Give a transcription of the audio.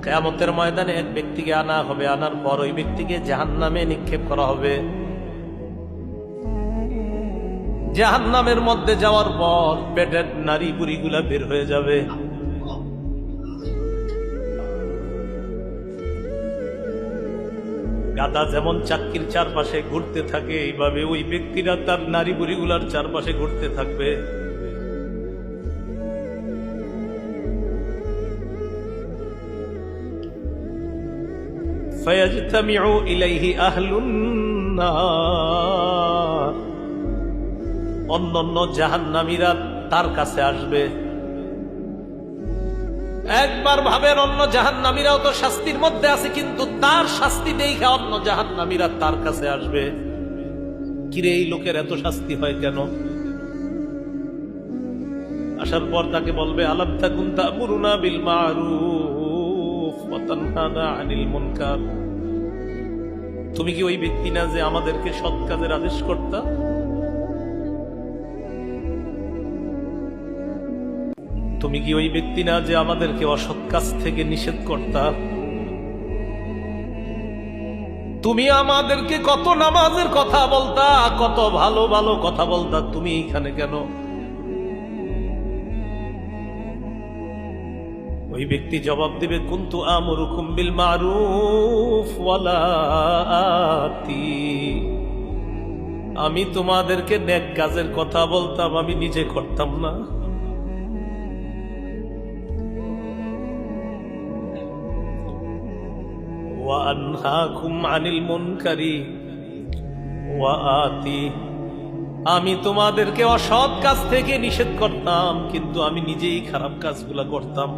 কিয়ামতের ময়দানে এক ব্যক্তিকে আনা হবে, আনার পর ওই ব্যক্তিকে জাহান্নামে নিক্ষেপ করা হবে। জাহান্নামের মধ্যে যাওয়ার পর পেটের নারী বুড়িগুলা বের হয়ে যাবে। গাধা যেমন চাক্কির চারপাশে ঘুরতে থাকে, এইভাবে ওই ব্যক্তিরা তার নারী বুড়িগুলার চারপাশে ঘুরতে থাকবে। ফায়াজতামিউ ইলাইহি আহলুন নার, অন্যান্য জাহান্নামীরা তার কাছে আসবে। একবার ভাবেন, অন্য জাহান্নামীরাও তো শাস্তির মধ্যে আছে, কিন্তু তার শাস্তি দেখে অন্য জাহান্নামীরা তার কাছে আসবে। কিরে, এই লোকের এত শাস্তি হয় কেন? আসার পর তাকে বলবে, আলাম তাকুন তা'মুরুনা বিল মা'রুফ ওয়া তানহানা আনিল মুনকার, তুমি কি ওই ব্যক্তি না যে আমাদেরকে সৎ কাজের আদেশ করতা? তুমি কি ওই ব্যক্তি না যে আমাদেরকে অসৎ কাজ থেকে নিষেধ করতা? তুমি আমাদেরকে কত নামাজের কথা বলতা, কত ভালো ভালো কথা বলতা, তুমি এখানে কেন? ওই ব্যক্তি জবাব দিবে, কুনতু আমুরুকুম বিল মারুফ ওয়ালা আতি, আমি তোমাদেরকে নেক কাজের কথা বলতাম, আমি নিজে করতাম না। ওয়া আনহাকুম আনিল মুনকারি ওয়া আতি, আমি তোমাদেরকে অসৎ কাজ থেকে নিষেধ করতাম, কিন্তু আমি নিজেই খারাপ কাজগুলা করতাম।